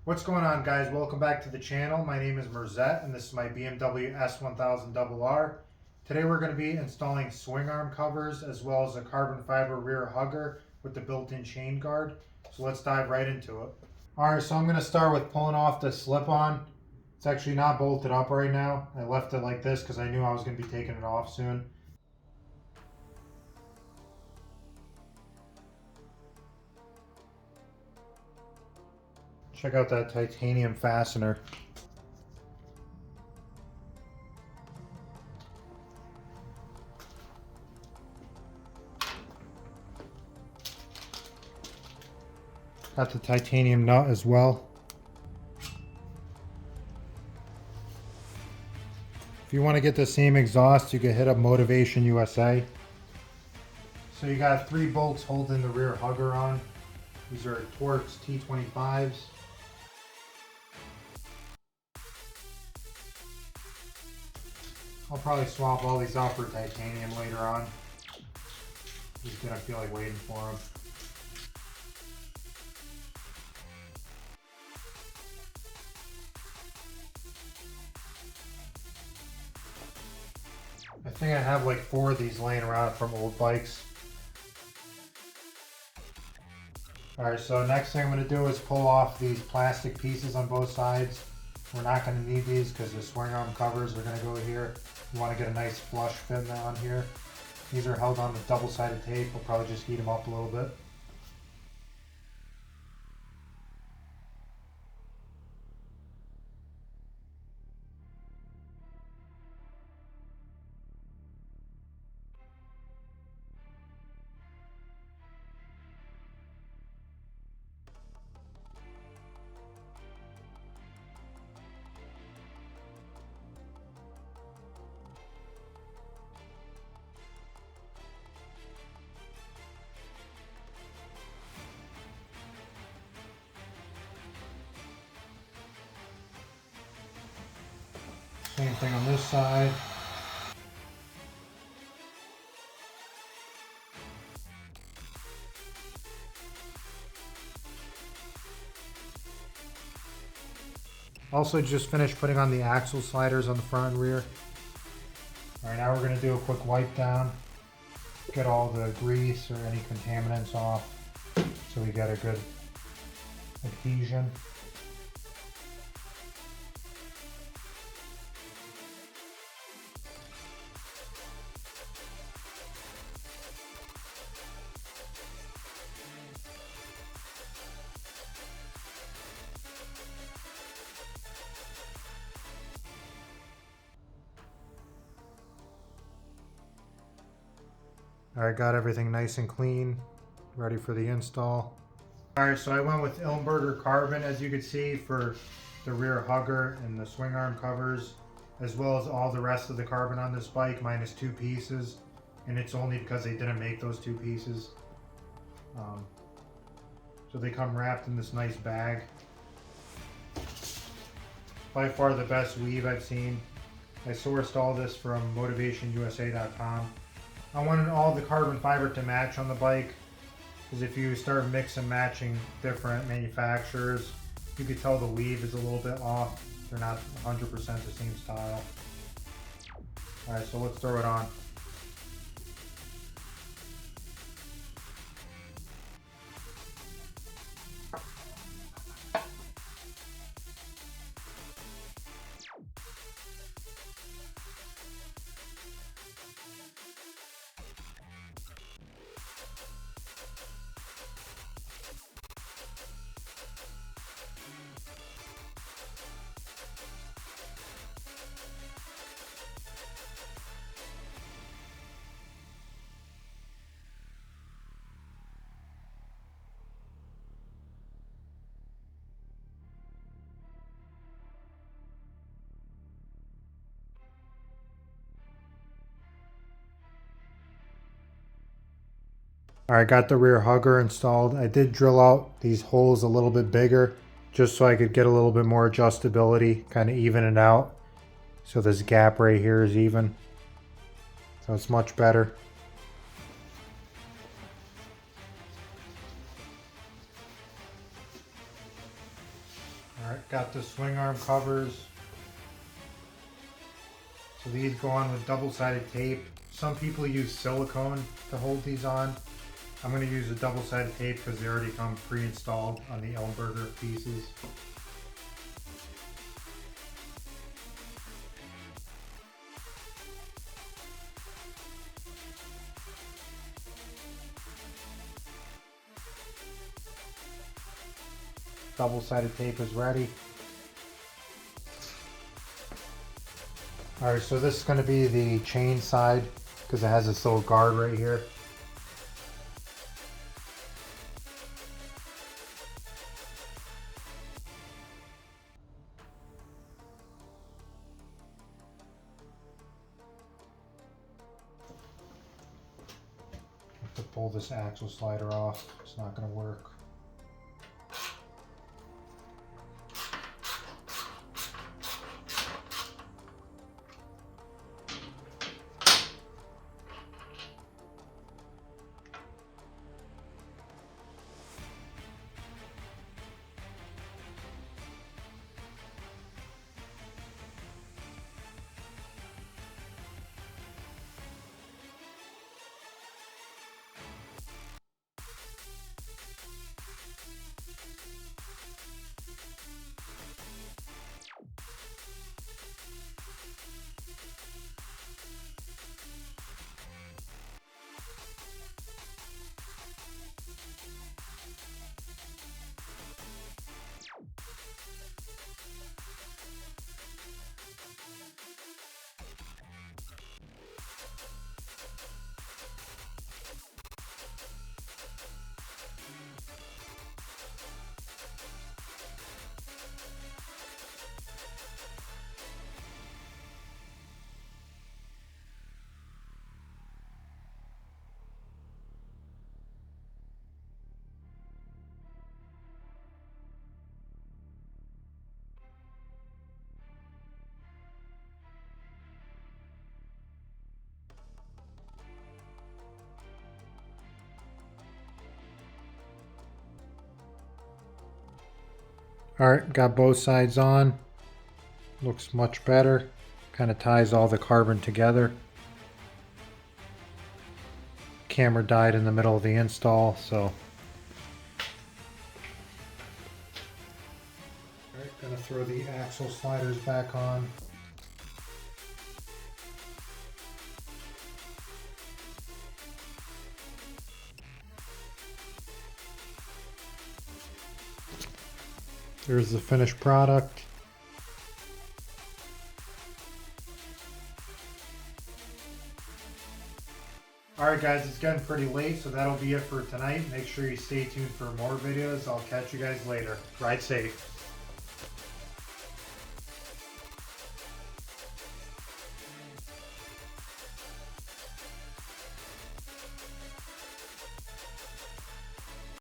What's going on, guys? Welcome back to the channel. My name is Merzette and this is my BMW S1000Rr. Today we're going to be installing swing arm covers as well as a carbon fiber rear hugger with the built-in chain guard. So let's dive right into it. Alright, so I'm going to start with pulling off the slip-on. It's actually not bolted up right now. I left it like this because I knew I was going to be taking it off soon. Check out that titanium fastener. Got the titanium nut as well. If you want to get the same exhaust, you can hit up Motivation USA. So you got 3 bolts holding the rear hugger on. These are Torx T25s. I'll probably swap all these out for titanium later on. Just gonna feel like waiting for them. I think I have like 4 of these laying around from old bikes. Alright, so next thing I'm going to do is pull off these plastic pieces on both sides. We're not going to need these because the swing arm covers are going to go here. You want to get a nice flush fit on here. These are held on with double-sided tape. We'll probably just heat them up a little bit. Same thing on this side. Also just finished putting on the axle sliders on the front and rear. Alright, now we're going to do a quick wipe down. Get all the grease or any contaminants off so we get a good adhesion. Alright, got everything nice and clean, ready for the install. Alright, so I went with Ilmberger carbon, as you can see, for the rear hugger and the swing arm covers, as well as all the rest of the carbon on this bike, minus 2 pieces. And it's only because they didn't make those 2 pieces. So they come wrapped in this nice bag. By far the best weave I've seen. I sourced all this from motivationusa.com. I wanted all the carbon fiber to match on the bike, because if you start mix and matching different manufacturers, you could tell the weave is a little bit off. They're not 100% the same style. Alright, so let's throw it on. Alright, got the rear hugger installed. I did drill out these holes a little bit bigger just so I could get a little bit more adjustability, kind of even it out. So this gap right here is even. So it's much better. Alright, got the swing arm covers. So these go on with double-sided tape. Some people use silicone to hold these on. I'm going to use a double-sided tape because they already come pre-installed on the Elmberger pieces. Double-sided tape is ready. Alright, so this is going to be the chain side because it has this little guard right here. I have to pull this axle slider off. It's not going to work. Alright, got both sides on. Looks much better. Kind of ties all the carbon together. Camera died in the middle of the install, so. Alright, gonna throw the axle sliders back on. There's the finished product. Alright guys, it's getting pretty late, so that'll be it for tonight. Make sure you stay tuned for more videos. I'll catch you guys later. Ride safe.